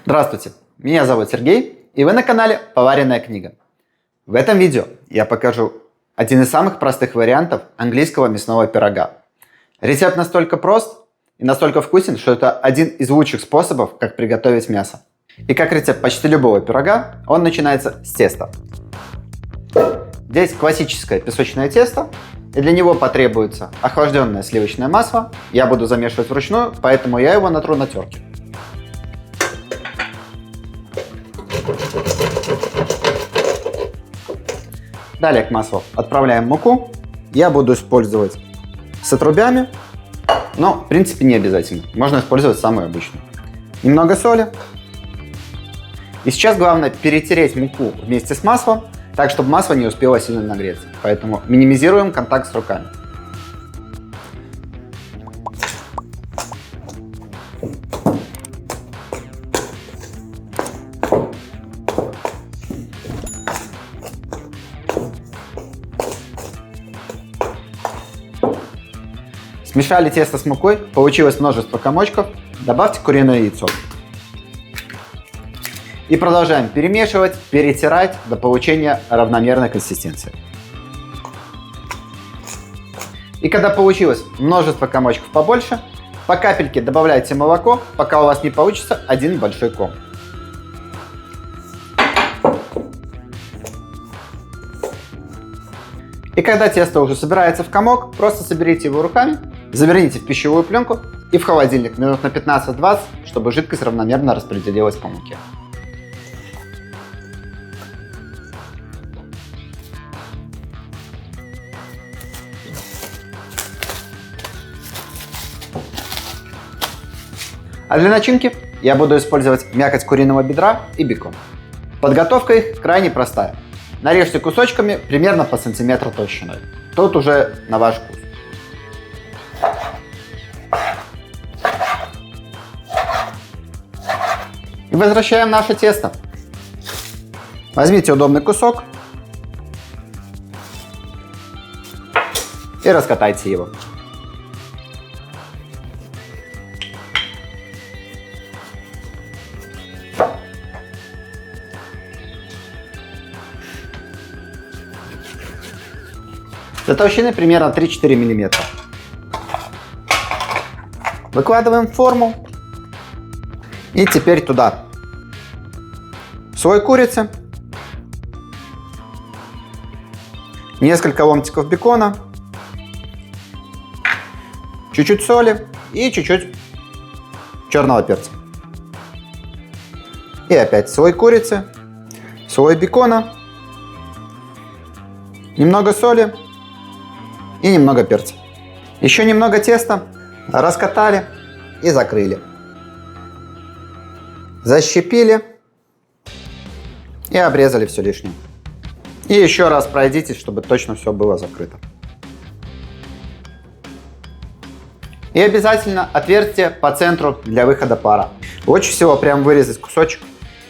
Здравствуйте, меня зовут Сергей, и вы на канале Поваренная книга. В этом видео я покажу один из самых простых вариантов английского мясного пирога. Рецепт настолько прост и настолько вкусен, что это один из лучших способов, как приготовить мясо. И как рецепт почти любого пирога, он начинается с теста. Здесь классическое песочное тесто, и для него потребуется охлажденное сливочное масло. Я буду замешивать вручную, поэтому я его натру на терке. Далее к маслу отправляем муку. Я буду использовать с отрубями, но в принципе не обязательно. Можно использовать самую обычную. Немного соли. И сейчас главное перетереть муку вместе с маслом, так чтобы масло не успело сильно нагреться. Поэтому минимизируем контакт с руками. Смешали тесто с мукой, получилось множество комочков, добавьте куриное яйцо. И продолжаем перемешивать, перетирать до получения равномерной консистенции. И когда получилось множество комочков побольше, по капельке добавляйте молоко, пока у вас не получится один большой ком. И когда тесто уже собирается в комок, просто соберите его руками, заверните в пищевую пленку и в холодильник минут на 15-20, чтобы жидкость равномерно распределилась по муке. А для начинки я буду использовать мякоть куриного бедра и бекон. Подготовка их крайне простая. Нарежьте кусочками примерно по сантиметру толщиной. Тут уже на ваш вкус. И возвращаем наше тесто. Возьмите удобный кусок и раскатайте его. До толщины примерно 3-4 мм. Выкладываем в форму. И теперь туда слой курицы, несколько ломтиков бекона, чуть-чуть соли и чуть-чуть черного перца. И опять слой курицы, слой бекона, немного соли и немного перца. Еще немного теста раскатали и закрыли. Защипили и обрезали все лишнее. И еще раз пройдитесь, чтобы точно все было закрыто. И обязательно отверстие по центру для выхода пара. Лучше всего прям вырезать кусочек.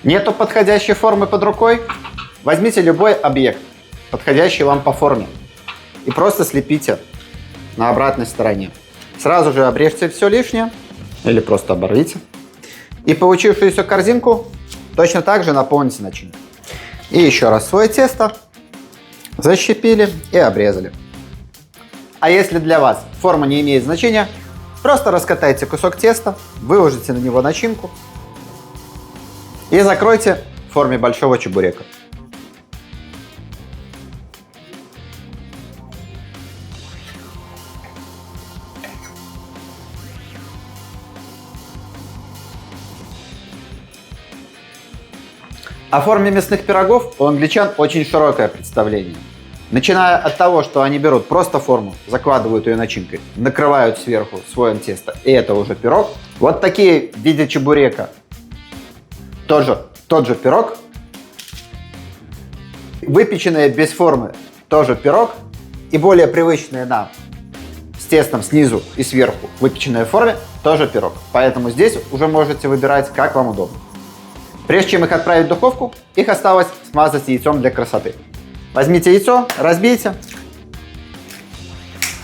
Нету подходящей формы под рукой? Возьмите любой объект, подходящий вам по форме, и просто слепите на обратной стороне. Сразу же обрежьте все лишнее или просто оборвите. И получившуюся корзинку точно так же наполните начинкой. И еще раз слой теста защипили и обрезали. А если для вас форма не имеет значения, просто раскатайте кусок теста, выложите на него начинку и закройте в форме большого чебурека. О форме мясных пирогов у англичан очень широкое представление. Начиная от того, что они берут просто форму, закладывают ее начинкой, накрывают сверху слоем теста, и это уже пирог. Вот такие в виде чебурека. Тот же пирог. Выпеченные без формы тоже пирог. И более привычные нам с тестом снизу и сверху выпеченные в форме тоже пирог. Поэтому здесь уже можете выбирать, как вам удобно. Прежде чем их отправить в духовку, их осталось смазать яйцом для красоты. Возьмите яйцо, разбейте.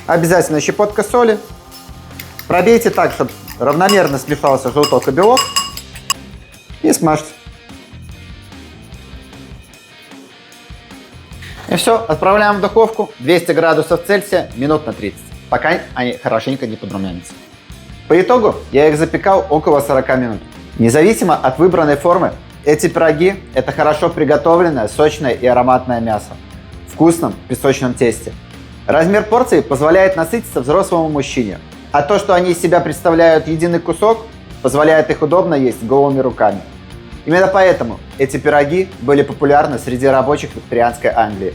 Обязательно щепотка соли. Пробейте так, чтобы равномерно смешался желток и белок. и смажьте. И все, отправляем в духовку 200 градусов Цельсия минут на 30, пока они хорошенько не подрумянятся. По итогу я их запекал около 40 минут. Независимо от выбранной формы, эти пироги – это хорошо приготовленное, сочное и ароматное мясо в вкусном песочном тесте. Размер порции позволяет насытиться взрослому мужчине, а то, что они из себя представляют единый кусок, позволяет их удобно есть голыми руками. Именно поэтому эти пироги были популярны среди рабочих викторианской Англии.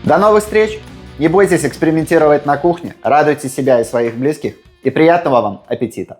До новых встреч! Не бойтесь экспериментировать на кухне, радуйте себя и своих близких, и приятного вам аппетита!